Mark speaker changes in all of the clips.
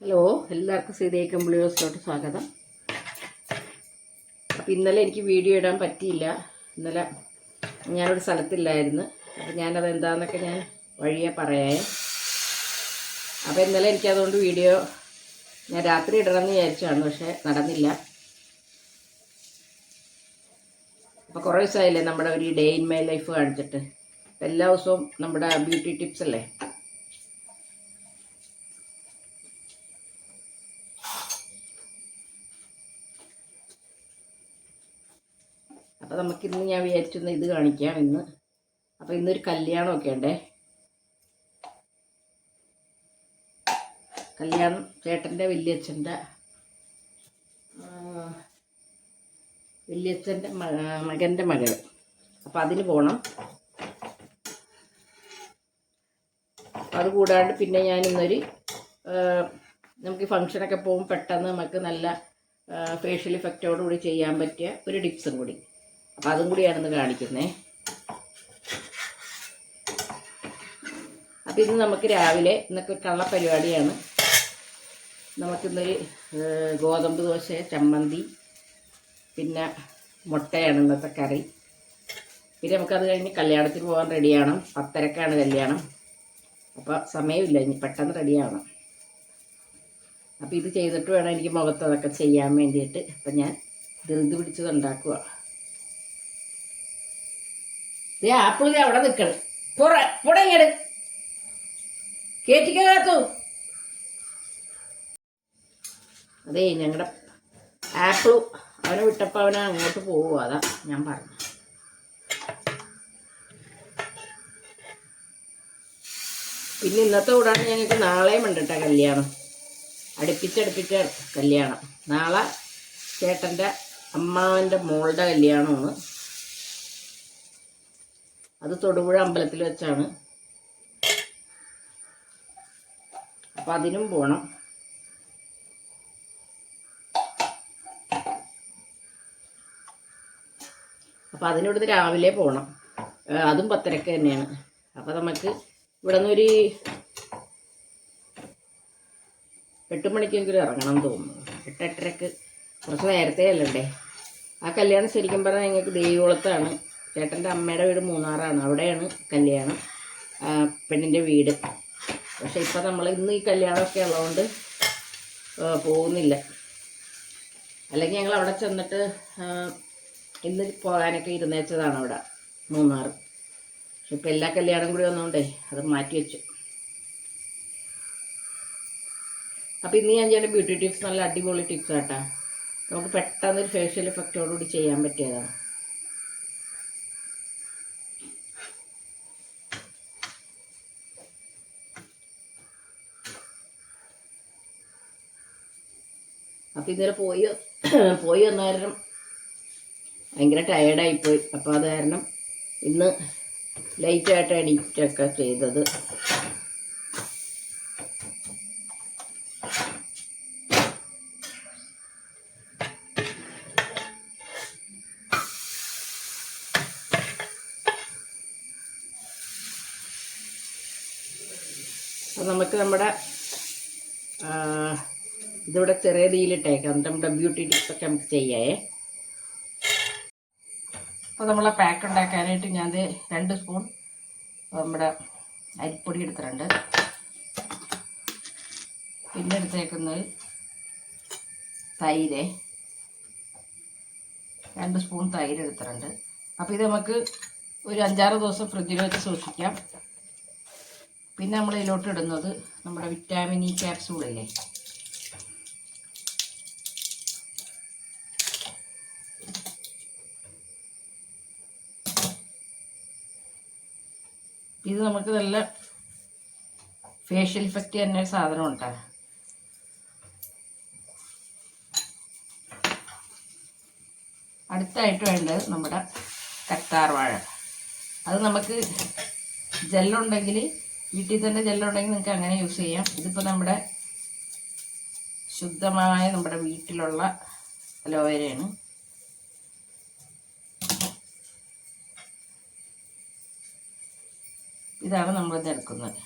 Speaker 1: Hello, എല്ലാവർക്കും സീതയ്ക്കും ബ്ലൂസിലോട്ട് സ്വാഗതം. അപ്പോൾ ഇന്നലെ എനിക്ക് വീഡിയോ ഇടാൻ പറ്റിയില്ല. ഇന്നലെ ഞാനൊരു സ്ഥലത്തില്ലായിരുന്നു. അപ്പോൾ ഞാനത് എന്താണെന്നൊക്കെ ഞാൻ വഴിയെ പറയാം. അപ്പോൾ ഇന്നലെ എനിക്കതുകൊണ്ട് വീഡിയോ ഞാൻ രാത്രി ഇടണമെന്ന് വിചാരിച്ചാണ്, പക്ഷേ നടന്നില്ല. അപ്പോൾ കുറേ ദിവസമായില്ലേ നമ്മുടെ ഒരു ഡേ ഇൻ മൈ ലൈഫ് കാണിച്ചിട്ട്. എല്ലാ ദിവസവും നമ്മുടെ ബ്യൂട്ടി ടിപ്സ് അല്ലേ. അപ്പോൾ നമുക്കിന്ന് ഞാൻ വിചാരിച്ചിരുന്ന ഇത് കാണിക്കാം ഇന്ന്. അപ്പോൾ ഇന്നൊരു കല്യാണമൊക്കെ ഉണ്ടേ. കല്യാണം ചേട്ടൻ്റെ വല്യച്ഛൻ്റെ മകൻ്റെ മകൾ. അപ്പോൾ അതിന് പോകണം. അത് കൂടാണ്ട് പിന്നെ ഞാൻ ഇന്നൊരു നമുക്ക് ഫങ്ഷനൊക്കെ പോകുമ്പോൾ പെട്ടെന്ന് നമുക്ക് നല്ല ഫേഷ്യൽ ഇഫക്റ്റോടുകൂടി ചെയ്യാൻ പറ്റിയ ഒരു ടിപ്സും കൂടി. അപ്പോൾ അതും കൂടിയാണിന്ന് കാണിക്കുന്നത്. അപ്പോൾ ഇന്ന് നമുക്ക് രാവിലെ ഇന്നൊക്കെ ഒരു കള്ള പരിപാടിയാണ്. നമുക്കിന്നൊരു ഗോതമ്പ് ദോശ, ചമ്മന്തി, പിന്നെ മുട്ടയാണ് ഇന്നത്തെ കറി. പിന്നെ നമുക്കത് കഴിഞ്ഞ് കല്യാണത്തിന് പോകാൻ റെഡിയാണ്. 10:30-ക്കാണ് കല്യാണം. അപ്പോൾ സമയമില്ല, ഇനി പെട്ടെന്ന് റെഡിയാവണം. അപ്പോൾ ഇത് ചെയ്തിട്ട് വേണം എനിക്ക് മുഖത്ത് അതൊക്കെ ചെയ്യാൻ വേണ്ടിയിട്ട്. അപ്പം ഞാൻ ധൃതി പിടിച്ചത് ഉണ്ടാക്കുക. ആപ്പിൾ അവിടെ നിൽക്കണം. പുറങ്ങട് കേറ്റിക്കകത്തു. അതേ, ഞങ്ങളുടെ ആപ്പിൾ അവനെ വിട്ടപ്പോൾ അവനെ അങ്ങോട്ട് പോകുക. അതാ ഞാൻ പറഞ്ഞു. പിന്നെ ഇന്നത്തെ കൂടാതെ ഞങ്ങൾക്ക് നാളെയും ഉണ്ട് കേട്ടോ കല്യാണം. അടുപ്പിച്ചടുപ്പിച്ച കല്യാണം. നാളെ ചേട്ടൻ്റെ അമ്മാവൻ്റെ മോളുടെ കല്യാണമാണ്. അത് തൊടുപുഴ അമ്പലത്തിൽ വെച്ചാണ്. അപ്പം അതിനും പോകണം. അപ്പം അതിനിവിടുന്ന് രാവിലെ പോകണം. അതും 10:30 തന്നെയാണ്. അപ്പം നമുക്ക് ഇവിടെ നിന്നൊരു 8 മണിക്കെങ്കിലും ഇറങ്ങണം എന്ന് തോന്നുന്നു. 8-8:30. കുറച്ച് നേരത്തെ അല്ലണ്ടേ. ആ കല്യാണം ശരിക്കും പറഞ്ഞാൽ ഞങ്ങൾക്ക് ദേവികുളത്താണ്. ചേട്ടൻ്റെ അമ്മയുടെ വീട് മൂന്നാറാണ്. അവിടെയാണ് കല്യാണം, പെണ്ണിൻ്റെ വീട്. പക്ഷേ ഇപ്പം നമ്മൾ ഇന്ന് ഈ കല്യാണമൊക്കെ ഉള്ളതുകൊണ്ട് പോകുന്നില്ല. അല്ലെങ്കിൽ ഞങ്ങൾ അവിടെ ചെന്നിട്ട് ഇന്ന് പോകാനൊക്കെ ഇരുന്നേച്ചതാണ് അവിടെ മൂന്നാറ്. പക്ഷെ ഇപ്പം എല്ലാ കല്യാണം കൂടി വന്നതുകൊണ്ടേ അത് മാറ്റി വെച്ചു. അപ്പോൾ ഇന്ന് ഞാൻ ചെയ്യുന്ന ബ്യൂട്ടി ടിപ്സ് നല്ല അടിപൊളി ടിപ്സ് കേട്ടോ. നമുക്ക് പെട്ടെന്നൊരു ഫേഷ്യൽ എഫക്റ്റോടുകൂടി ചെയ്യാൻ പറ്റിയതാണ്. അപ്പം ഇന്നലെ പോയി വന്ന കാരണം ഭയങ്കര ടയേർഡായിപ്പോയി. അപ്പോൾ അത് കാരണം ഇന്ന് ലൈറ്റായിട്ട് എഡിറ്റൊക്കെ ചെയ്തത്. അപ്പം നമുക്ക് നമ്മുടെ ഇതിവിടെ ചെറിയ തീയിലിട്ടേക്കാം. നമ്മുടെ ബ്യൂട്ടി ടിപ്സൊക്കെ നമുക്ക് ചെയ്യാമേ. അപ്പോൾ നമ്മളെ പാക്ക് ഉണ്ടാക്കാനായിട്ട് ഞാൻ 2 സ്പൂൺ നമ്മുടെ അരിപ്പൊടി എടുത്തിട്ടുണ്ട്. പിന്നെ എടുത്തേക്കുന്നത് തൈര്, 2 സ്പൂൺ തൈര് എടുത്തിട്ടുണ്ട്. അപ്പോൾ ഇത് നമുക്ക് ഒരു 5-6 ദിവസം ഫ്രിഡ്ജിൽ വെച്ച് സൂക്ഷിക്കാം. പിന്നെ നമ്മൾ ഇതിലോട്ട് ഇടുന്നത് നമ്മുടെ വിറ്റാമിൻ ഇ ക്യാപ്സൂളില്ലേ, ഇത് നമുക്ക് നല്ല ഫേഷ്യൽ ഇഫക്റ്റ് തന്നെ ഒരു സാധനം ഉണ്ടാകും. അടുത്തായിട്ട് വേണ്ടത് നമ്മുടെ കറ്റാർ വാഴ. അത് നമുക്ക് ജെല്ലുണ്ടെങ്കിൽ, വീട്ടിൽ തന്നെ ജെല്ലുണ്ടെങ്കിൽ നിങ്ങൾക്ക് അങ്ങനെ യൂസ് ചെയ്യാം. ഇതിപ്പോൾ നമ്മുടെ ശുദ്ധമായ നമ്മുടെ വീട്ടിലുള്ള അലോവേരയാണ്. ഇതാണ് നമ്മളിത് എടുക്കുന്നത്.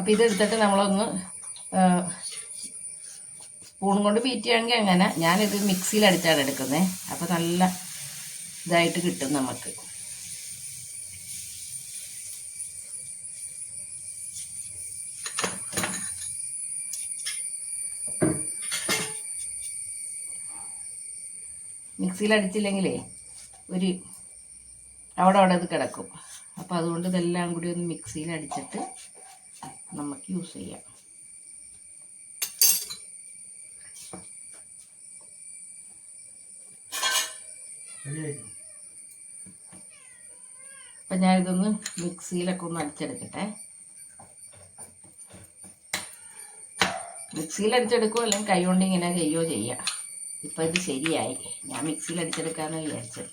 Speaker 1: അപ്പോൾ ഇതെടുത്തിട്ട് നമ്മളൊന്ന് സ്പൂൺ കൊണ്ട് ബീറ്റ് ചെയ്യുകയാണെങ്കിൽ അങ്ങനെ. ഞാനിത് മിക്സിയിലടിച്ചാണ് എടുക്കുന്നത്. അപ്പോൾ നല്ല ഇതായിട്ട് കിട്ടും നമുക്ക്. മിക്സിയിലടിച്ചില്ലെങ്കിലേ ഒരു അവിടെ ഇത് കിടക്കും. അപ്പോൾ അതുകൊണ്ട് ഇതെല്ലാം കൂടി ഒന്ന് മിക്സിയിലടിച്ചിട്ട് നമുക്ക് യൂസ് ചെയ്യാം. അപ്പം ഞാനിതൊന്ന് മിക്സിയിലൊക്കെ ഒന്ന് അടിച്ചെടുക്കട്ടെ. മിക്സിയിലടിച്ചെടുക്കുമോ അല്ലെങ്കിൽ കൈ കൊണ്ട് ഇങ്ങനെ ചെയ്യുകയോ ചെയ്യാം. ഇപ്പം ഇത് ശരിയായി. ഞാൻ മിക്സിയിലടിച്ചെടുക്കാമെന്ന് വിചാരിച്ചത്.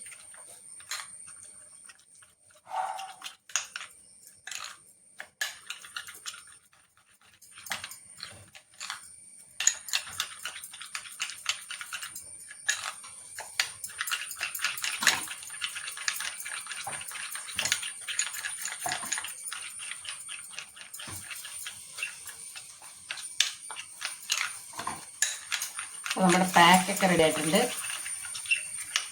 Speaker 1: നമ്മുടെ പാക്കൊക്കെ റെഡി ആയിട്ടുണ്ട്.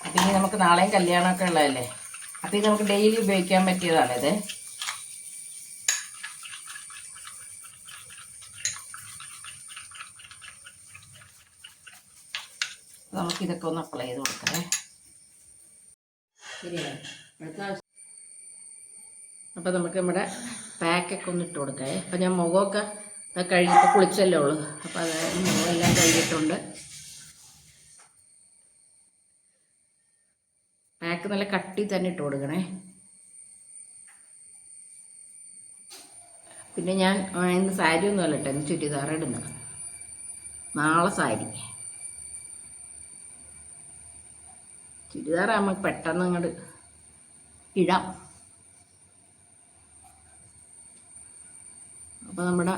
Speaker 1: അപ്പം ഇനി നമുക്ക് നാളെയും കല്യാണമൊക്കെ ഉള്ളതല്ലേ. അപ്പം ഇത് നമുക്ക് ഡെയിലി ഉപയോഗിക്കാൻ പറ്റിയതാണിത്. നമുക്കിതൊക്കെ ഒന്ന് അപ്ലൈ ചെയ്ത് കൊടുക്കണേ. അപ്പം നമുക്ക് നമ്മുടെ പാക്കൊക്കെ ഒന്ന് ഇട്ട് കൊടുക്കേ. അപ്പം ഞാൻ മുഖമൊക്കെ കഴുകിയിട്ട് കുളിച്ചല്ലേ ഉള്ളൂ. അപ്പോൾ അതായത് മുഖമെല്ലാം കഴുകിയിട്ടുണ്ട്. പാക്ക് നല്ല കട്ടി തന്നെ ഇട്ട് കൊടുക്കണേ. പിന്നെ ഞാൻ ഇന്ന് സാരി ഒന്നും അല്ല കേട്ടോ, ഇന്ന് ചുരിദാർ ഇടുന്നത്. നാളെ സാരി. ചുരിദാറാകുമ്പോൾ പെട്ടെന്ന് അങ്ങോട്ട് ഇടാം. അപ്പോൾ നമ്മുടെ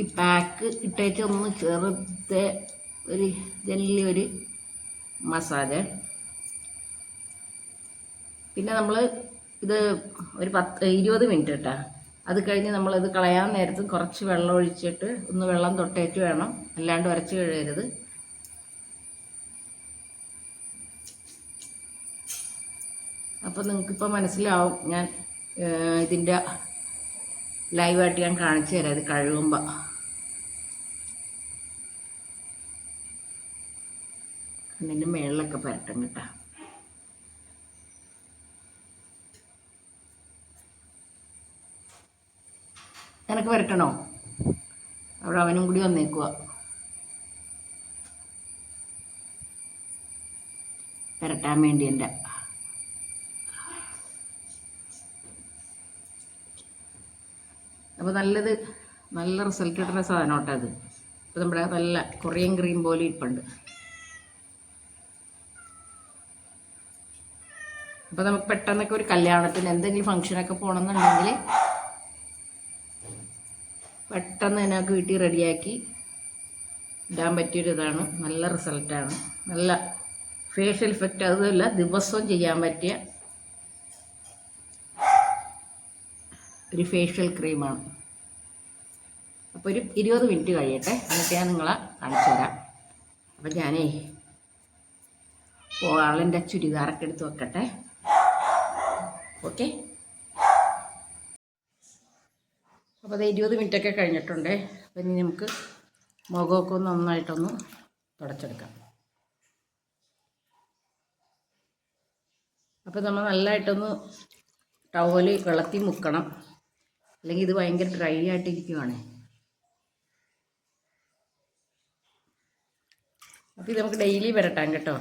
Speaker 1: ഈ പാക്ക് ഇട്ടേച്ച് ഒന്ന് ചെറുതെ ഒരു ജെല്ലി മസാജ്. പിന്നെ നമ്മൾ ഇത് ഒരു 20 മിനിറ്റ് കേട്ടോ. അത് കഴിഞ്ഞ് നമ്മളത് കളയാൻ നേരത്ത് കുറച്ച് വെള്ളം ഒഴിച്ചിട്ട് ഒന്ന് വെള്ളം തൊട്ടേറ്റ് വേണം, അല്ലാണ്ട് ഉരച്ച് കഴിയരുത്. അപ്പോൾ നിങ്ങൾക്കിപ്പോൾ മനസ്സിലാവും. ഞാൻ ഇതിൻ്റെ ലൈവായിട്ട് ഞാൻ കാണിച്ചു തരാം ഇത് കഴുകുമ്പോൾ. കണ്ണിൻ്റെ മേളിലൊക്കെ പരട്ടും കേട്ടോ. എനിക്ക് വരട്ടണോ? അവിടെ അവനും കൂടി വന്നേക്കുക. വരട്ടാൻ വേണ്ടി എൻ്റെ അപ്പോൾ നല്ല റിസൾട്ട് കിട്ടുന്ന സാധനം കേട്ടോ അത്. ഇപ്പോൾ നമ്മുടെ നല്ല കൊറിയൻ ക്രീം പോലെ ഇരിപ്പുണ്ട്. അപ്പോൾ നമുക്ക് പെട്ടെന്നൊക്കെ ഒരു കല്യാണത്തിന് എന്തെങ്കിലും ഫംഗ്ഷനൊക്കെ പോകണമെന്നുണ്ടെങ്കിൽ പെട്ടെന്ന് അതിനൊക്കെ വീട്ടിൽ റെഡിയാക്കി ഇടാൻ പറ്റിയൊരിതാണ്. നല്ല റിസൾട്ടാണ്. നല്ല ഫേഷ്യൽ ഇഫക്റ്റ്. അതുമല്ല ദിവസവും ചെയ്യാൻ പറ്റിയ ഒരു ഫേഷ്യൽ ക്രീമാണ്. അപ്പോൾ ഒരു 20 മിനിറ്റ് കഴിയട്ടെ, എന്നിട്ട് ഞാൻ നിങ്ങളെ കാണിച്ചു തരാം. അപ്പം ഞാനേ ആളിൻ്റെ ചുരിദാറൊക്കെ എടുത്ത് വെക്കട്ടെ. ഓക്കെ. അപ്പോൾ അത് 20 മിനിറ്റൊക്കെ കഴിഞ്ഞിട്ടുണ്ട്. അപ്പം ഇനി നമുക്ക് മുഖമൊക്കെ ഒന്ന് നന്നായിട്ടൊന്ന് തുടച്ചെടുക്കാം. അപ്പോൾ നമ്മൾ നല്ലതായിട്ടൊന്ന് ടവല് വെള്ളത്തിൽ മുക്കണം, അല്ലെങ്കിൽ ഇത് ഭയങ്കര ഡ്രൈ ആയിട്ടിരിക്കുവാണ്. അപ്പോൾ ഇത് നമുക്ക് ഡെയിലി വരട്ടാം കേട്ടോ.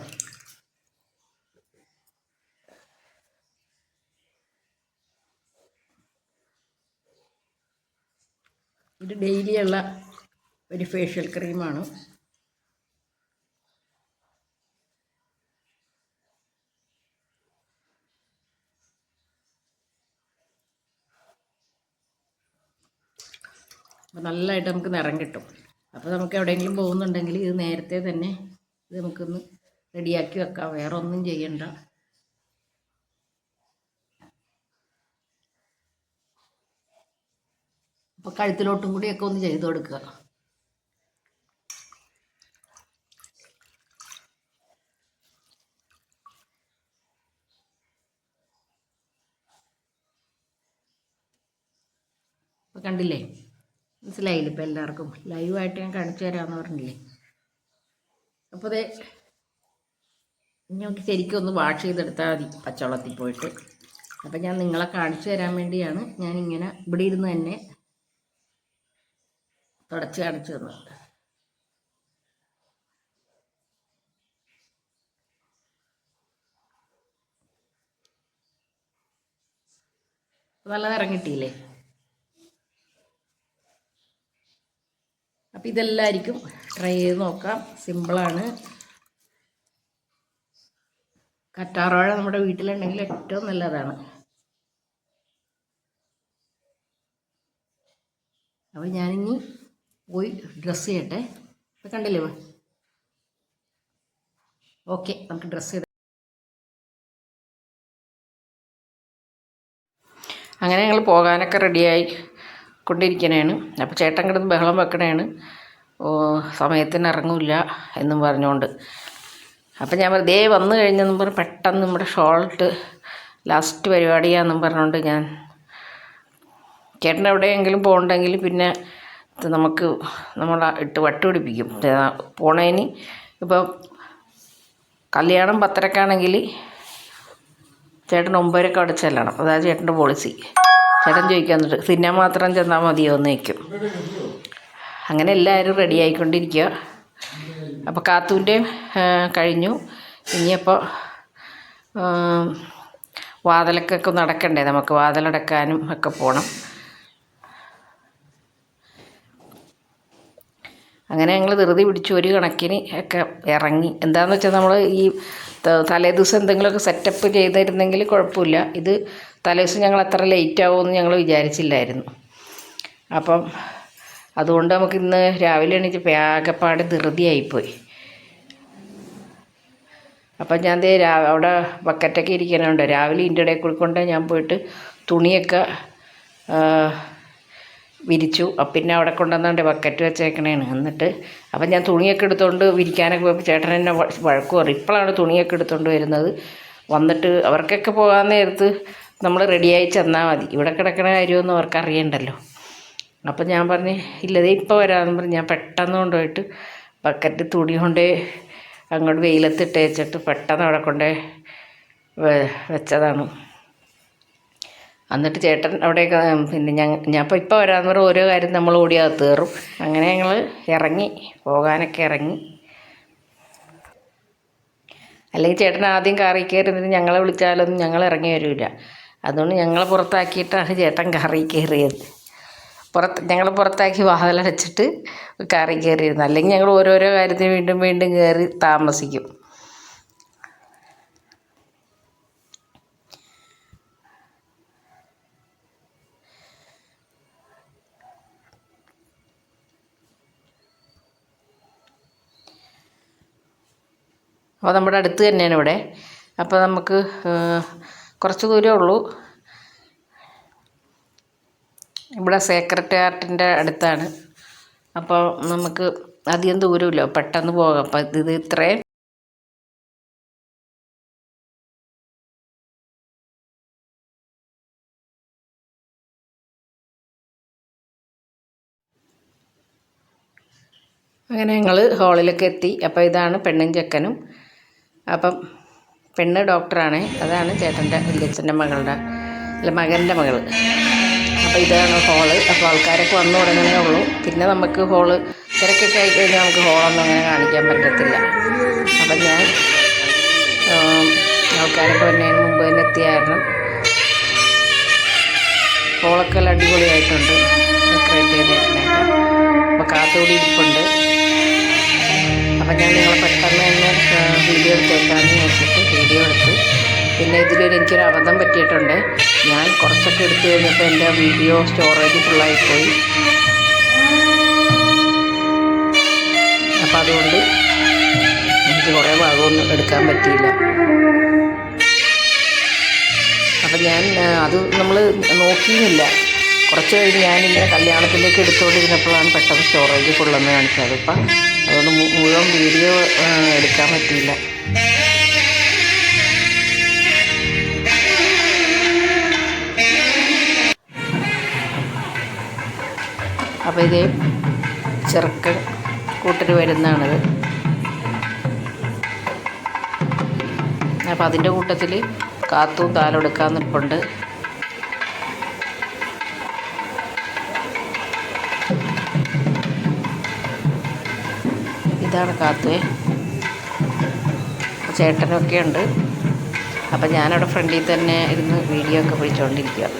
Speaker 1: ഇത് ഡെയിലിയുള്ള ഒരു ഫേഷ്യൽ ക്രീമാണ്. അപ്പോൾ നല്ലതായിട്ട് നമുക്ക് നിറം കിട്ടും. അപ്പോൾ നമുക്ക് എവിടെയെങ്കിലും പോകുന്നുണ്ടെങ്കിൽ ഇത് നേരത്തെ തന്നെ ഇത് നമുക്കൊന്ന് റെഡിയാക്കി വെക്കാം. വേറെ ഒന്നും ചെയ്യണ്ട. അപ്പോൾ കഴുത്തിലോട്ടും കൂടിയൊക്കെ ഒന്ന് ചെയ്ത് കൊടുക്കുക. അപ്പോൾ കണ്ടില്ലേ, മനസ്സിലായില്ലേ? ഇപ്പോൾ എല്ലാവർക്കും ലൈവായിട്ട് ഞാൻ കാണിച്ചു തരാമെന്ന് പറഞ്ഞില്ലേ. അപ്പോൾ അതേ നമുക്ക് ശരിക്കും ഒന്ന് വാഷ് ചെയ്തെടുത്താൽ മതി പച്ചവെള്ളത്തിൽ പോയിട്ട്. അപ്പം ഞാൻ നിങ്ങളെ കാണിച്ചു തരാൻ വേണ്ടിയാണ് ഞാനിങ്ങനെ ഇവിടെ ഇരുന്ന് തന്നെ തുടച്ച് കാണിച്ചു തന്നത്. നല്ല നിറം കിട്ടിയില്ലേ? അപ്പം ഇതെല്ലാവർക്കും ട്രൈ ചെയ്ത് നോക്കാം. സിമ്പിളാണ്. കറ്റാർവാഴ നമ്മുടെ വീട്ടിലുണ്ടെങ്കിൽ ഏറ്റവും നല്ലതാണ്. അപ്പോൾ ഞാനിനി പോയി ഡ്രസ്സ് ചെയ്യട്ടെ. ഇപ്പം കണ്ടില്ലേ? ഓക്കെ, നമുക്ക് ഡ്രസ്സ് ചെയ്ത് അങ്ങനെ ഞങ്ങൾ പോകാനൊക്കെ റെഡിയായി കൊണ്ടിരിക്കണേണ്. അപ്പോൾ ചേട്ടൻ കിടന്ന് ബഹളം വെക്കണേണ്, സമയത്തിന് ഇറങ്ങില്ല എന്നും പറഞ്ഞുകൊണ്ട്. അപ്പം ഞാൻ വെറുതെ വന്നു കഴിഞ്ഞെന്നും പറഞ്ഞ് പെട്ടെന്ന് നമ്മുടെ ഷോളിട്ട് ലാസ്റ്റ് പരിപാടിയാണെന്നും പറഞ്ഞുകൊണ്ട് ഞാൻ ചേട്ടൻ എവിടെയെങ്കിലും പോകണ്ടെങ്കിൽ പിന്നെ നമുക്ക് നമ്മളെ ഇട്ട് വട്ടുപിടിപ്പിക്കും പോണേന്. ഇപ്പോൾ കല്യാണം 10:30-ക്കാണെങ്കിൽ ചേട്ടൻ 9:00-ക്ക് അവിടെ ചെല്ലണം. അതാണ് ചേട്ടൻ്റെ പോളിസി. ചേട്ടൻ ചോദിക്കാൻ എന്നിട്ട് തിന്നാൻ മാത്രം ചെന്നാൽ മതിയോ എന്ന് വയ്ക്കും. അങ്ങനെ എല്ലാവരും റെഡി ആയിക്കൊണ്ടിരിക്കുക. അപ്പോൾ കാത്തൂൻ്റെ കഴിഞ്ഞു. ഇനിയപ്പോൾ വാതിലൊക്കെ നടക്കണ്ടേ, നമുക്ക് വാതിലടക്കാനും ഒക്കെ പോകണം. അങ്ങനെ ഞങ്ങൾ ധൃതി പിടിച്ചു ഒരു കണക്കിന് ഒക്കെ ഇറങ്ങി. എന്താണെന്ന് വെച്ചാൽ നമ്മൾ ഈ തലേദിവസം എന്തെങ്കിലുമൊക്കെ സെറ്റപ്പ് ചെയ്തിരുന്നെങ്കിൽ കുഴപ്പമില്ല. ഇത് തലേദിവസം ഞങ്ങൾ അത്ര ലേറ്റ് ആവുമെന്ന് ഞങ്ങൾ വിചാരിച്ചില്ലായിരുന്നു. അപ്പം അതുകൊണ്ട് നമുക്ക് ഇന്ന് രാവിലെ എണീറ്റ് ആകെപ്പാട് ധൃതിയായിപ്പോയി. അപ്പം ഞാൻ അവിടെ ബക്കറ്റൊക്കെ ഇരിക്കാനുണ്ട്. രാവിലെ ഇതിൻ്റെ ഇടയിൽ കൂടി കൊണ്ട് ഞാൻ പോയിട്ട് തുണിയൊക്കെ വിരിച്ചു. പിന്നെ അവിടെ കൊണ്ടുവന്നുകൊണ്ട് ബക്കറ്റ് വെച്ചേക്കണേണ്. എന്നിട്ട് അപ്പം ഞാൻ തുണിയൊക്കെ എടുത്തുകൊണ്ട് വിരിക്കാനൊക്കെ പോയപ്പോൾ ചേട്ടൻ എന്നെ വഴക്ക് പറയും. ഇപ്പോഴാണ് തുണിയൊക്കെ എടുത്തുകൊണ്ട് വരുന്നത്. വന്നിട്ട് അവർക്കൊക്കെ പോകാൻ നേരത്ത് നമ്മൾ റെഡിയായി ചെന്നാൽ മതി, ഇവിടെ കിടക്കണ കാര്യമൊന്നും അവർക്ക് അറിയണ്ടല്ലോ. അപ്പം ഞാൻ പറഞ്ഞ് ഇല്ലതേ ഇപ്പോൾ വരാമെന്ന് പറഞ്ഞ് ഞാൻ പെട്ടെന്ന് കൊണ്ടുപോയിട്ട് ബക്കറ്റ് തുണി കൊണ്ടേ അങ്ങോട്ട് വെയിലത്തിട്ട് വെച്ചിട്ട് പെട്ടെന്ന് അവിടെ കൊണ്ടേ വെച്ചതാണ്. എന്നിട്ട് ചേട്ടൻ അവിടെയൊക്കെ പിന്നെ ഞാൻ ഇപ്പോൾ വരാമെന്ന് പറഞ്ഞാൽ ഓരോ കാര്യം നമ്മൾ ഓടിയകത്ത് കയറും. അങ്ങനെ ഞങ്ങൾ ഇറങ്ങി, പോകാനൊക്കെ ഇറങ്ങി. അല്ലെങ്കിൽ ചേട്ടൻ ആദ്യം കാറിൽ കയറി ഞങ്ങളെ വിളിച്ചാലൊന്നും ഞങ്ങൾ ഇറങ്ങി വരില്ല. അതുകൊണ്ട് ഞങ്ങളെ പുറത്താക്കിയിട്ടാണ് ചേട്ടൻ കാറിൽ കയറിയത്. ഞങ്ങൾ പുറത്താക്കി വാതിലടച്ചിട്ട് കാറിൽ കയറിയിരുന്നു. അല്ലെങ്കിൽ ഞങ്ങൾ ഓരോരോ കാര്യത്തിന് വീണ്ടും വീണ്ടും കയറി താമസിക്കും. അപ്പോൾ നമ്മുടെ അടുത്ത് തന്നെയാണ് ഇവിടെ. അപ്പോൾ നമുക്ക് കുറച്ച് ദൂരമേ ഉള്ളൂ. ഇവിടെ സെക്രട്ടേറിയറ്റിൻ്റെ അടുത്താണ്. അപ്പോൾ നമുക്ക് അധികം ദൂരമില്ല, പെട്ടെന്ന് പോകാം. അപ്പം ഇത് ഇത്രയും അങ്ങനെ ഞങ്ങൾ ഹാളിലൊക്കെ എത്തി. അപ്പോൾ ഇതാണ് പെണ്ണും ചെക്കനും. അപ്പം പെണ്ണ് ഡോക്ടറാണ്. അതാണ് ചേട്ടൻ്റെ വല്യച്ഛൻ്റെ മകൻ്റെ മകൾ. അപ്പോൾ ഇതാണ് ഹോള്. അപ്പോൾ ആൾക്കാരൊക്കെ വന്നു തുടങ്ങണേ ഉള്ളൂ. പിന്നെ നമുക്ക് ഹോള് തിരക്കൊക്കെ ആയിക്കഴിഞ്ഞാൽ നമുക്ക് ഹോളൊന്നും അങ്ങനെ കാണിക്കാൻ പറ്റത്തില്ല. അപ്പം ഞാൻ ആൾക്കാരൊക്കെ വരുന്നതിന് മുമ്പ് തന്നെ എത്തിയ കാരണം ഹോളൊക്കെ എല്ലാം അടിപൊളിയായിട്ടുണ്ട്, ഡെക്കറേറ്റ് ചെയ്തിട്ടുണ്ടായിട്ട്. അപ്പോൾ കാത്തുകൂടി ഇരിപ്പുണ്ട്. അപ്പം ഞാൻ നിങ്ങളെ പെട്ടെന്ന് തന്നെ വീഡിയോ എടുത്തേക്കാമെന്ന് വെച്ചിട്ട് വീഡിയോ എടുത്തു. പിന്നെ എനിക്കൊരു അബദ്ധം പറ്റിയിട്ടുണ്ട്. ഞാൻ കുറച്ചൊക്കെ എടുത്തു കഴിഞ്ഞപ്പോൾ എൻ്റെ വീഡിയോ സ്റ്റോറേജ് ഫുള്ളായിപ്പോയി. അപ്പം അതുകൊണ്ട് എനിക്ക് കുറേ ഭാഗമൊന്നും എടുക്കാൻ പറ്റിയില്ല. അപ്പം ഞാൻ അത് നമ്മൾ നോക്കിയില്ല. കുറച്ച് കഴിഞ്ഞ് ഞാനിങ്ങനെ കല്യാണത്തിലേക്ക് എടുത്തുകൊണ്ടിരുന്നപ്പോഴാണ് പെട്ടെന്ന് സ്റ്റോറേജ് ഫുള്ളെന്ന് കാണിച്ചത്. ഇപ്പം അതുകൊണ്ട് മുഴുവൻ വീഡിയോ എടുക്കാൻ പറ്റിയില്ല. അപ്പോൾ ഇതേ ചെറുക്കൻ കൂട്ടർ വരുന്നതാണിത്. അപ്പോൾ അതിൻ്റെ കൂട്ടത്തിൽ കാത്തും താലെടുക്കാൻ നിൽപ്പുണ്ട്. ഇതാണ് കാത്തുവേ. ചേട്ടനൊക്കെ ഉണ്ട്. അപ്പം ഞാനവിടെ ഫ്രണ്ടിൽ തന്നെ ഇരുന്ന് വീഡിയോ ഒക്കെ പിടിച്ചുകൊണ്ടിരിക്കുക.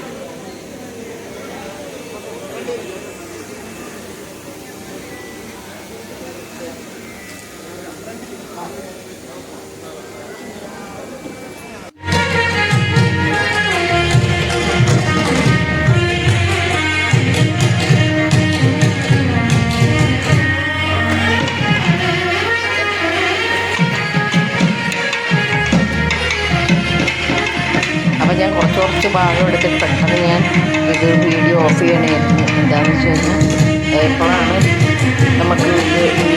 Speaker 1: അപ്പോൾ ഞാൻ കുറച്ച് ഭാഗം എടുത്തിട്ട് പെട്ടെന്ന് ഞാൻ ഇത് വീഡിയോ ഓഫ് ചെയ്യണമായിരുന്നു. എന്താണെന്ന് വെച്ച് കഴിഞ്ഞാൽ എപ്പോഴാണ് നമുക്ക് എനിക്ക്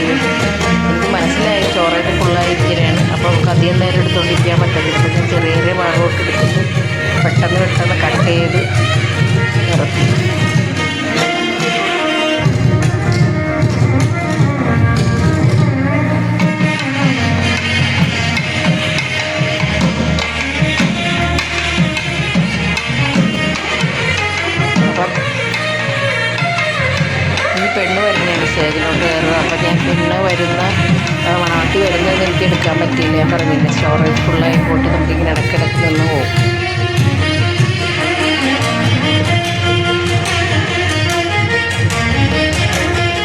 Speaker 1: മനസ്സിലായി സ്റ്റോറേജ് ഫുള്ളായിരിക്കുകയാണ്. അപ്പോൾ നമുക്ക് അധികം നേരം എടുത്തുകൊണ്ടിരിക്കാൻ പറ്റത്തില്ല. അപ്പോൾ ഞാൻ ചെറിയ ചെറിയ ഭാഗമൊക്കെ എടുത്തിട്ട് പെട്ടെന്ന് കട്ട് ചെയ്ത് നിർത്തി. പെണ്ണ് വരുന്നതാണ് സ്റ്റേജിലോട്ട് കയറുക. അപ്പോൾ ഞാൻ പെണ്ണ് വരുന്ന മണവാട്ടി വരുന്നതെന്ന് എനിക്ക് എടുക്കാൻ പറ്റിയില്ല. ഞാൻ പറഞ്ഞില്ല സ്റ്റോറേജ് ഫുള്ളായി പോയിട്ട് നമുക്കിങ്ങനെ ഇടയ്ക്കിടയ്ക്ക് നിന്ന് പോകും.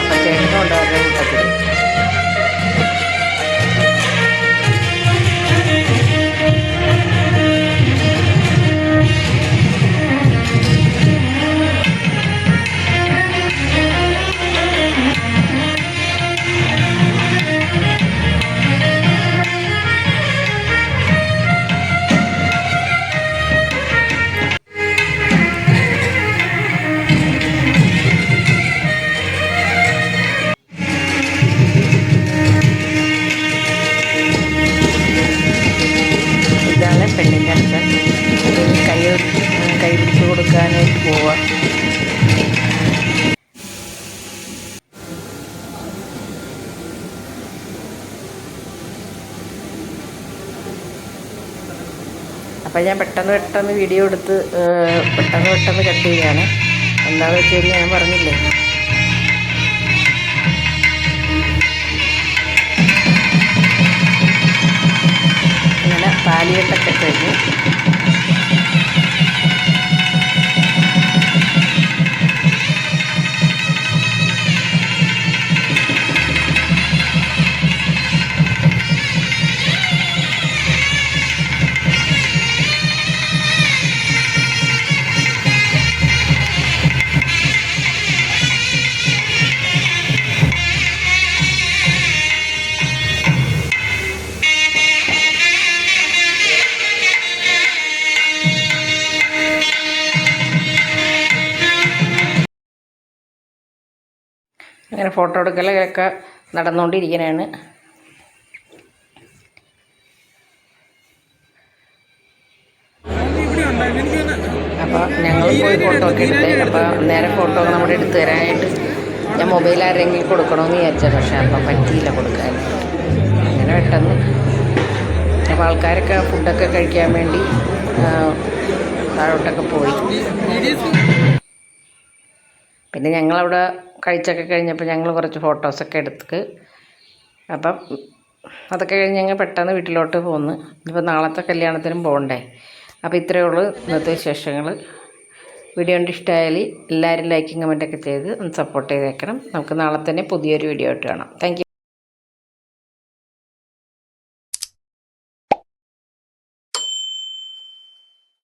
Speaker 1: അപ്പം ചേട്ടനും ഉണ്ടാകുന്ന കൂട്ടത്തിൽ പെണ്ണിൻ്റെ അച്ഛൻ കൈ പിടിച്ച് കൊടുക്കാനായിട്ട് പോവുക. അപ്പം ഞാൻ പെട്ടെന്ന് വീഡിയോ എടുത്ത് പെട്ടെന്ന് കട്ട് ചെയ്യുകയാണ്. എന്താണെന്ന് വെച്ച് കഴിഞ്ഞാൽ ഞാൻ പറഞ്ഞില്ലേ ഇങ്ങനെ താലികെട്ടൊക്കെ കഴിഞ്ഞു. അങ്ങനെ ഫോട്ടോ എടുക്കലൊക്കെ നടന്നുകൊണ്ടിരിക്കുന്നതാണ്. അപ്പോൾ ഞങ്ങൾ പോയി ഫോട്ടോ ഒക്കെ എടുത്തേ. അപ്പോൾ നേരെ ഫോട്ടോ ഒക്കെ നമ്മുടെ എടുത്ത് തരാനായിട്ട് ഞാൻ മൊബൈൽ ആരെങ്കിലും കൊടുക്കണമെന്ന് വിചാരിച്ചത്. പക്ഷേ അപ്പം പറ്റിയില്ല കൊടുക്കാനായിട്ട്. അങ്ങനെ പെട്ടെന്ന് അപ്പോൾ ആൾക്കാരൊക്കെ ഫുഡൊക്കെ കഴിക്കാൻ വേണ്ടി താഴോട്ടൊക്കെ പോയി. പിന്നെ ഞങ്ങളവിടെ കഴിച്ചൊക്കെ കഴിഞ്ഞപ്പോൾ ഞങ്ങൾ കുറച്ച് ഫോട്ടോസൊക്കെ എടുത്ത് അപ്പം അതൊക്കെ കഴിഞ്ഞ് ഞങ്ങൾ പെട്ടെന്ന് വീട്ടിലോട്ട് പോന്ന്. ഇപ്പോൾ നാളത്തെ കല്യാണത്തിനും പോകണ്ടേ. അപ്പോൾ ഇത്രയേ ഉള്ളൂ ഇന്നത്തെ വിശേഷങ്ങൾ. വീഡിയോ കണ്ട് ഇഷ്ടമായാൽ എല്ലാവരും ലൈക്കും കമൻറ്റൊക്കെ ചെയ്ത് ഒന്ന് സപ്പോർട്ട് ചെയ്തേക്കണം. നമുക്ക് നാളെ തന്നെ പുതിയൊരു വീഡിയോ ആയിട്ട് കാണാം. Thank you.